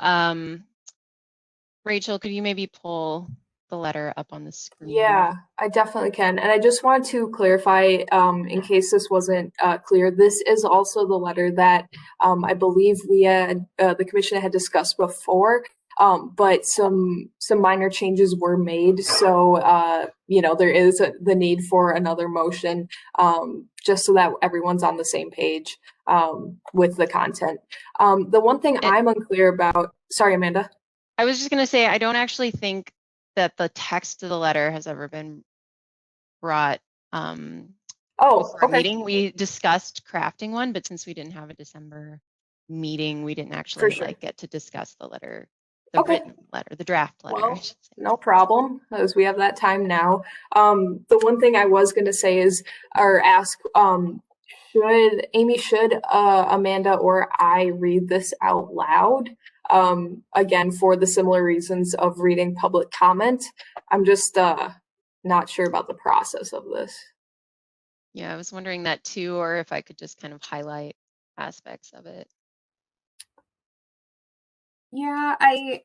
Rachel, could you maybe pull the letter up on the screen? Yeah, I definitely can. And I just want to clarify, in case this wasn't clear, this is also the letter that I believe we had, the commission had discussed before, but some minor changes were made. So, there is the need for another motion, just so that everyone's on the same page with the content. The one thing I'm unclear about, sorry, Amanda. I was just going to say, I don't actually think that the text of the letter has ever been brought Oh, before a okay. meeting. We discussed crafting one, but since we didn't have a December meeting, we didn't actually sure. like get to discuss the letter, the Okay. written letter, the draft letter. I Well, should say. no problem, as we have that time now. The one thing I was going to say is, or ask, should Amanda or I read this out loud? Again, for the similar reasons of reading public comment. I'm just not sure about the process of this. Yeah, I was wondering that too, or if I could just kind of highlight aspects of it. Yeah, I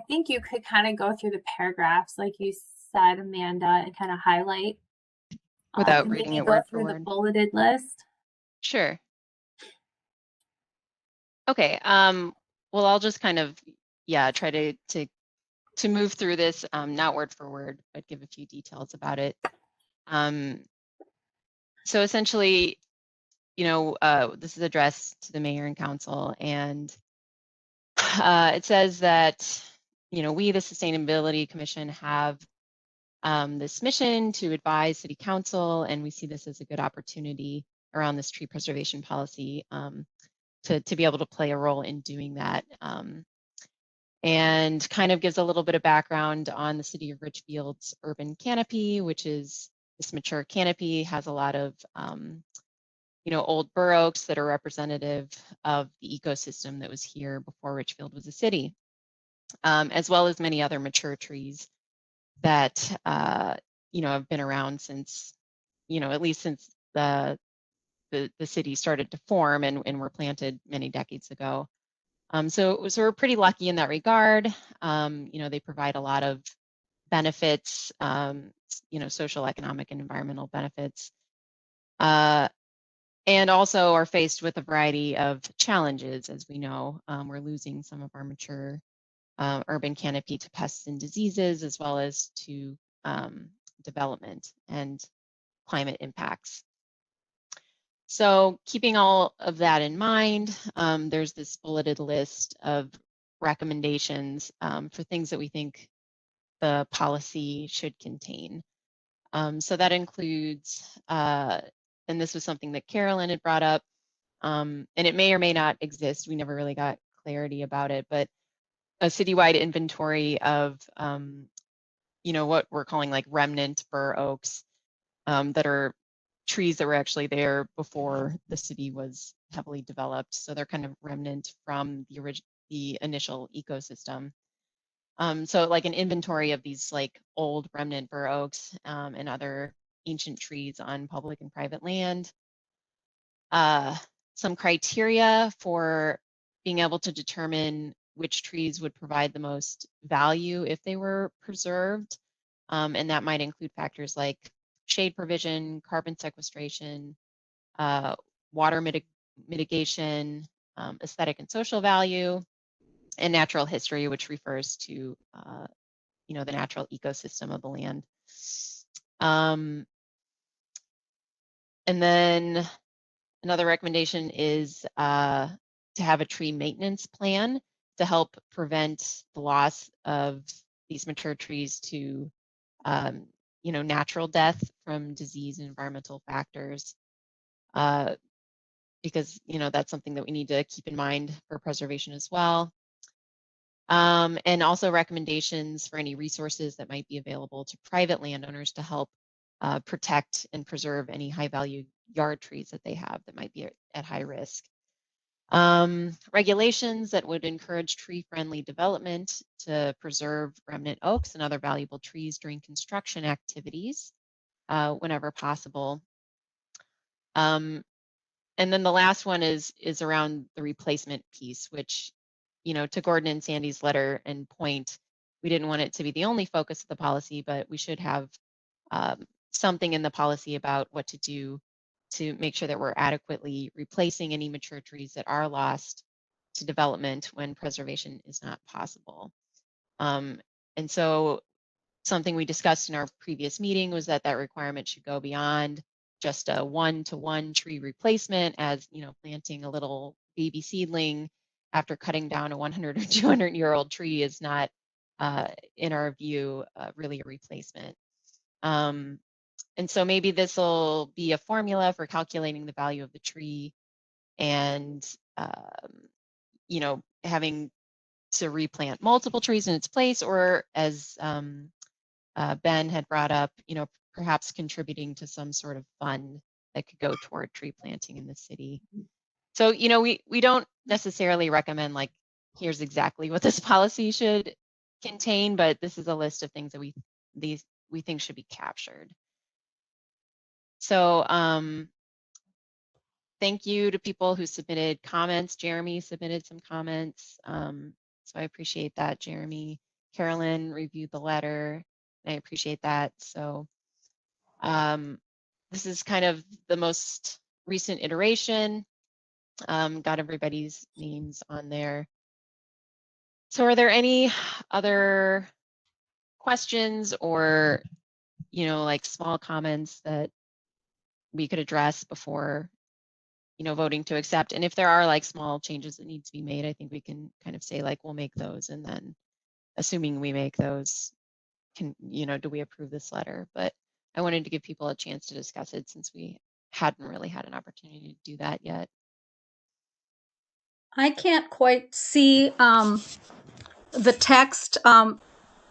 think you could kind of go through the paragraphs, like you said, Amanda, and kind of highlight. Without And reading maybe it go word for through the word. bulleted list. Sure. Okay. Well, I'll just kind of, yeah, try to move through this, not word for word, but give a few details about it. So essentially, you know, this is addressed to the mayor and council, and it says that, you know, we, the Sustainability Commission, have this mission to advise City Council, and we see this as a good opportunity around this tree preservation policy to be able to play a role in doing that. And kind of gives a little bit of background on the City of Richfield's urban canopy, which is this mature canopy, has a lot of you know, old bur oaks that are representative of the ecosystem that was here before Richfield was a city, as well as many other mature trees that you know, have been around since, you know, at least since the city started to form and were planted many decades ago. So we're pretty lucky in that regard. You know, they provide a lot of benefits, you know, social, economic, and environmental benefits, and also are faced with a variety of challenges. As we know, we're losing some of our mature urban canopy to pests and diseases, as well as to development and climate impacts. So keeping all of that in mind, there's this bulleted list of recommendations for things that we think the policy should contain. So that includes, and this was something that Carolyn had brought up, and it may or may not exist. We never really got clarity about it, but a citywide inventory of, you know, what we're calling like remnant bur oaks that are trees that were actually there before the city was heavily developed. So they're kind of remnant from the initial ecosystem. So like an inventory of these like old remnant bur oaks and other ancient trees on public and private land. Some criteria for being able to determine which trees would provide the most value if they were preserved. And that might include factors like shade provision, carbon sequestration, water mitigation, aesthetic and social value, and natural history, which refers to you know, the natural ecosystem of the land. And then another recommendation is to have a tree maintenance plan to help prevent the loss of these mature trees to you know, natural death from disease and environmental factors, because, you know, that's something that we need to keep in mind for preservation as well. And also recommendations for any resources that might be available to private landowners to help protect and preserve any high value yard trees that they have that might be at high risk. Regulations that would encourage tree-friendly development to preserve remnant oaks and other valuable trees during construction activities whenever possible. And then the last one is around the replacement piece, which, you know, to Gordon and Sandy's letter and point, we didn't want it to be the only focus of the policy, but we should have something in the policy about what to do to make sure that we're adequately replacing any mature trees that are lost to development when preservation is not possible. And so something we discussed in our previous meeting was that that requirement should go beyond just a one-to-one tree replacement, as, you know, planting a little baby seedling after cutting down a 100 or 200-year-old tree is not, in our view, really a replacement. And so maybe this will be a formula for calculating the value of the tree and, you know, having to replant multiple trees in its place, or as Ben had brought up, you know, perhaps contributing to some sort of fund that could go toward tree planting in the city. So, you know, we don't necessarily recommend like, here's exactly what this policy should contain, but this is a list of things that we think should be captured. So thank you to people who submitted comments. Jeremy submitted some comments. So I appreciate that, Jeremy. Carolyn reviewed the letter. I appreciate that. So this is kind of the most recent iteration. Got everybody's names on there. So are there any other questions or, you know, like small comments that we could address before, you know, voting to accept? And if there are like small changes that need to be made, I think we can kind of say like, we'll make those, and then assuming we make those, can, you know, do we approve this letter? But I wanted to give people a chance to discuss it since we hadn't really had an opportunity to do that yet. I can't quite see the text.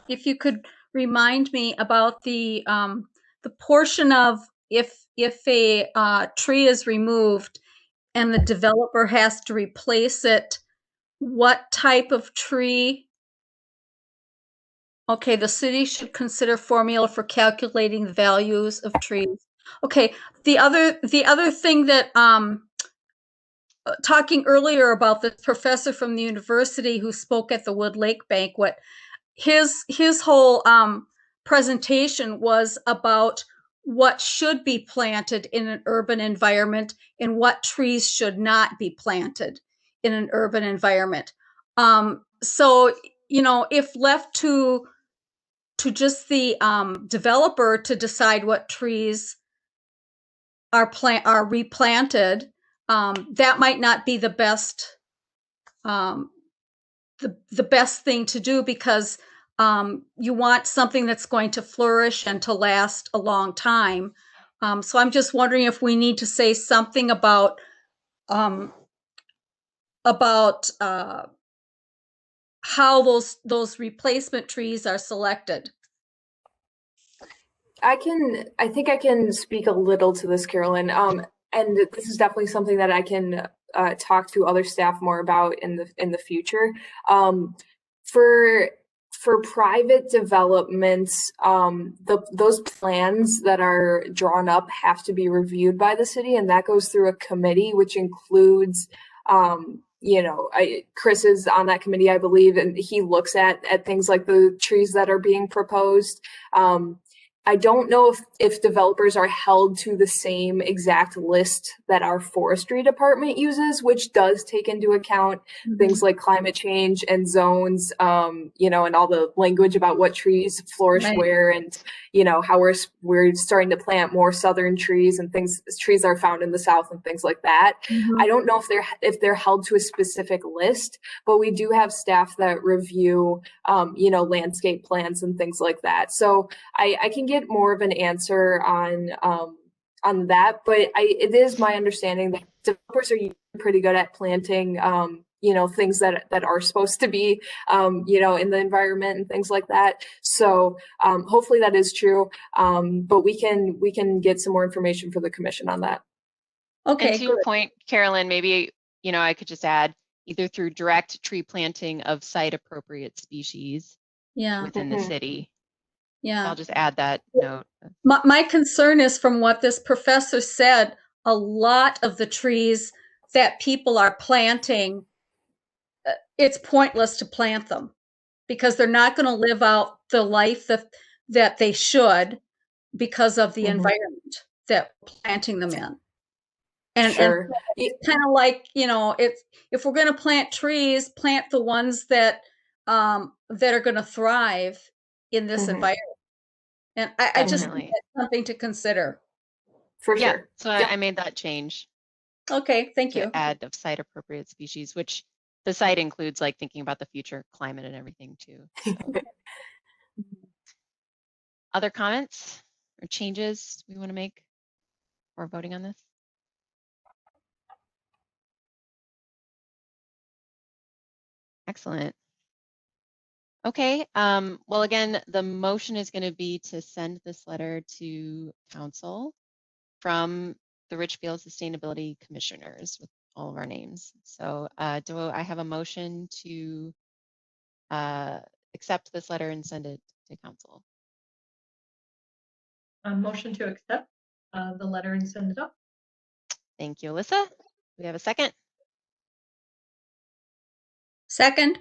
If you could remind me about the portion of if a tree is removed and the developer has to replace it, what type of tree? Okay, the city should consider formula for calculating the values of trees. Okay, the other thing that talking earlier about the professor from the university who spoke at the Wood Lake banquet, his whole presentation was about what should be planted in an urban environment and what trees should not be planted in an urban environment. So, you know, if left to just the developer to decide what trees are replanted, that might not be the best the best thing to do, because you want something that's going to flourish and to last a long time. So I'm just wondering if we need to say something about how those replacement trees are selected. I think I can speak a little to this, Carolyn. And this is definitely something that I can talk to other staff more about in the future. For private developments, those plans that are drawn up have to be reviewed by the city, and that goes through a committee, which includes you know, Chris is on that committee, I believe, and he looks at things like the trees that are being proposed. I don't know if developers are held to the same exact list that our forestry department uses, which does take into account things like climate change and zones, you know, and all the language about what trees flourish where, and, you know, how we're starting to plant more southern trees and trees are found in the south and things like that. I don't know if they're held to a specific list, but we do have staff that review, you know, landscape plans and things like that. So I can get more of an answer on that, but it is my understanding that developers are pretty good at planting, you know, things that are supposed to be, you know, in the environment and things like that. So hopefully that is true, but we can get some more information for the commission on that. Okay. And to your point, Carolyn, maybe, you know, I could just add either through direct tree planting of site appropriate species within the city. Yeah. I'll just add that note. My concern is, from what this professor said, a lot of the trees that people are planting, it's pointless to plant them because they're not going to live out the life that they should because of the environment that we're planting them in. And it's kind of like, you know, if we're going to plant trees, plant the ones that are going to thrive in this environment. And I just think that's something to consider. For sure. So I made that change. Okay, thank you. Add of site appropriate species, which the site includes like thinking about the future climate and everything too. So. Other comments or changes we want to make before voting on this? Excellent. Okay, well, again, the motion is going to be to send this letter to council from the Richfield Sustainability Commissioners with all of our names. So do I have a motion to accept this letter and send it to council? A motion to accept the letter and send it up. Thank you, Alyssa. Do we have a second? Second,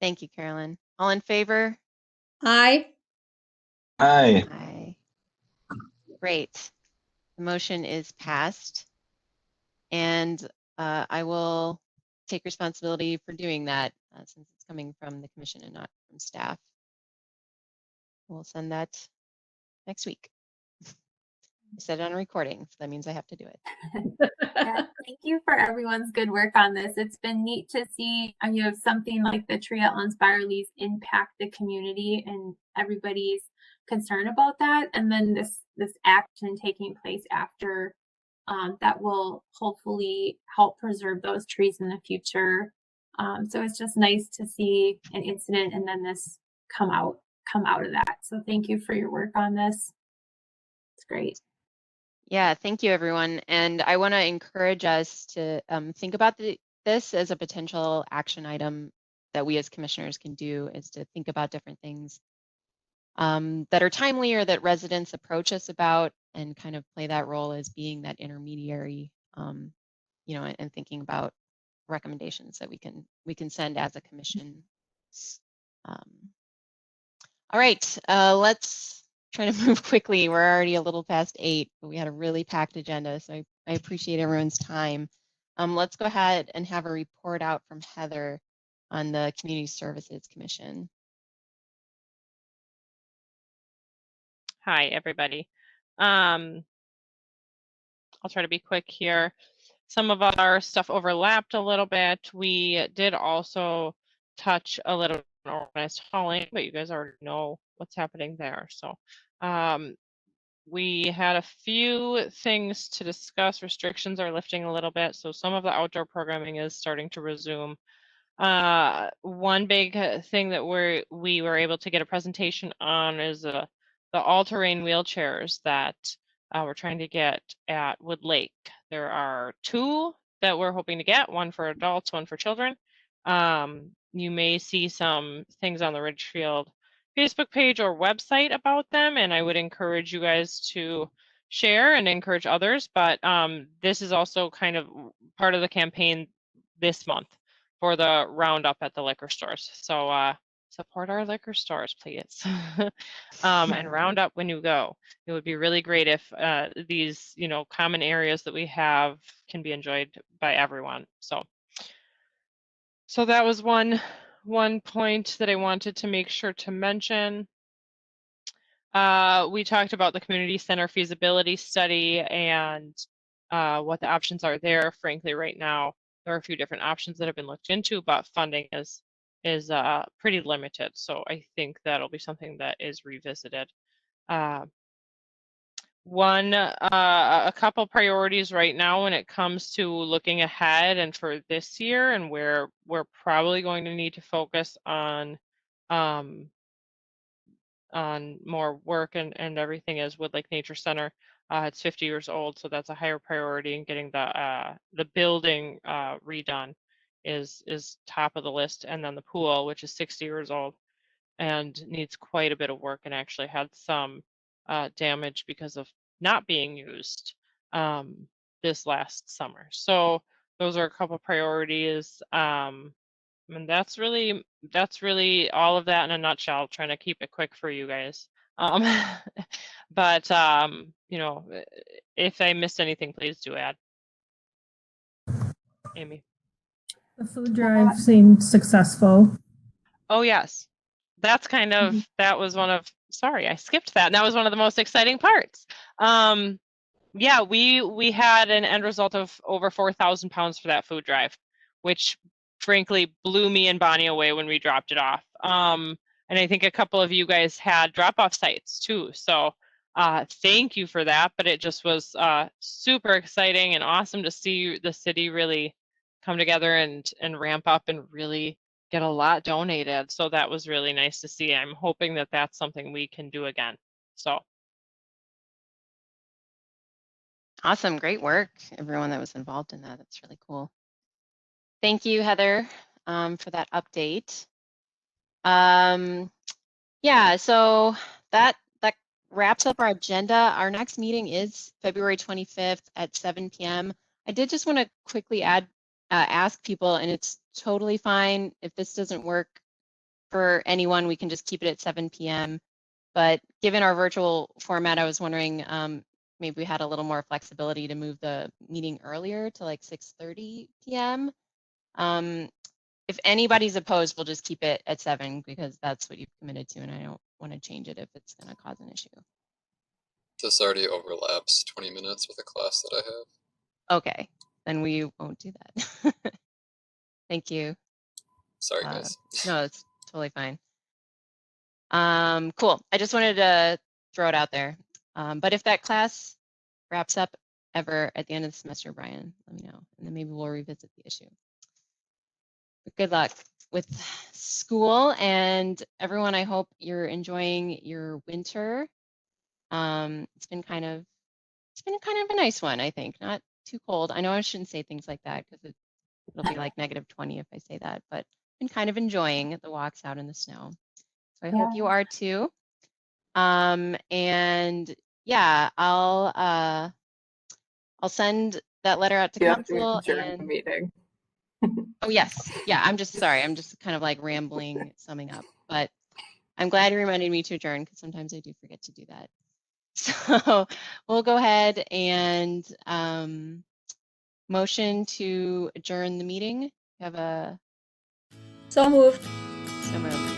Thank you, Carolyn. All in favor? aye. Aye. Aye. Great. The motion is passed. And I will take responsibility for doing that since it's coming from the commission and not from staff. We'll send that next week. I said it on recording, so that means I have to do it. Yeah, thank you for everyone's good work on this. It's been neat to see something like the tree at Spiraleaf impact the community and everybody's concern about that, and then this action taking place after that will hopefully help preserve those trees in the future. So it's just nice to see an incident and then this come out of that. So thank you for your work on this. It's great. Yeah, thank you, everyone. And I want to encourage us to think about this as a potential action item that we as commissioners can do, is to think about different things that are timely or that residents approach us about, and kind of play that role as being that intermediary, and thinking about recommendations that we can send as a commission. All right, let's try to move quickly. We're already a little past 8, but we had a really packed agenda, so I appreciate everyone's time. Let's go ahead and have a report out from Heather on the Community Services Commission. Hi, everybody. I'll try to be quick here. Some of our stuff overlapped a little bit. We did also touch a little on organized hauling, but you guys already know what's happening there. So we had a few things to discuss. Restrictions are lifting a little bit, so some of the outdoor programming is starting to resume. One big thing that we were able to get a presentation on is the all-terrain wheelchairs that we're trying to get at Wood Lake. There are 2 that we're hoping to get, one for adults, one for children. You may see some things on the Ridgefield Facebook page or website about them, and I would encourage you guys to share and encourage others. But this is also kind of part of the campaign this month for the roundup at the liquor stores. So support our liquor stores, please. And round up when you go. It would be really great if these, common areas that we have can be enjoyed by everyone. So that was one point that I wanted to make sure to mention. We talked about the community center feasibility study and what the options are there. Frankly, right now, there are a few different options that have been looked into, but funding is pretty limited. So I think that'll be something that is revisited. A couple priorities right now when it comes to looking ahead and for this year, and where we're probably going to need to focus on more work and everything, is Wood Lake Nature Center. It's 50 years old, so that's a higher priority, and getting the building redone is top of the list. And then the pool, which is 60 years old and needs quite a bit of work, and actually had some damage because of not being used this last summer. So those are a couple priorities. And that's really all of that in a nutshell. Trying to keep it quick for you guys. But if I missed anything, please do add. Amy. The food drive seemed successful. Oh yes, that's kind of that was one of. Sorry, I skipped that. And that was one of the most exciting parts. Yeah, we had an end result of over 4,000 pounds for that food drive, which frankly blew me and Bonnie away when we dropped it off. And I think a couple of you guys had drop-off sites too. So thank you for that. But it just was super exciting and awesome to see the city really come together and ramp up and really get a lot donated. So that was really nice to see. I'm hoping that that's something we can do again. So. Awesome. Great work, everyone that was involved in that. That's really cool. Thank you, Heather, for that update. Yeah, so that wraps up our agenda. Our next meeting is February 25th at 7 p.m. I did just want to quickly ask people, and it's totally fine if this doesn't work for anyone, we can just keep it at 7 p.m. But given our virtual format, I was wondering maybe we had a little more flexibility to move the meeting earlier to like 6:30 p.m. If anybody's opposed, we'll just keep it at 7 because that's what you've committed to, and I don't want to change it if it's going to cause an issue. This already overlaps 20 minutes with a class that I have. Okay, then we won't do that. Thank you. Sorry, guys. No, it's totally fine. Cool. I just wanted to throw it out there. But if that class wraps up ever at the end of the semester, Brian, let me know, and then maybe we'll revisit the issue. But good luck with school, and everyone, I hope you're enjoying your winter. It's been kind of a nice one, I think. Not too cold. I know I shouldn't say things like that because it'll be like -20 if I say that, but been kind of enjoying the walks out in the snow. So I hope you are too. And yeah, I'll send that letter out to council During the and meeting. oh yes, yeah, I'm just sorry, I'm just kind of like rambling, summing up, but I'm glad you reminded me to adjourn because sometimes I do forget to do that. So we'll go ahead and motion to adjourn the meeting. Have a So moved. so moved.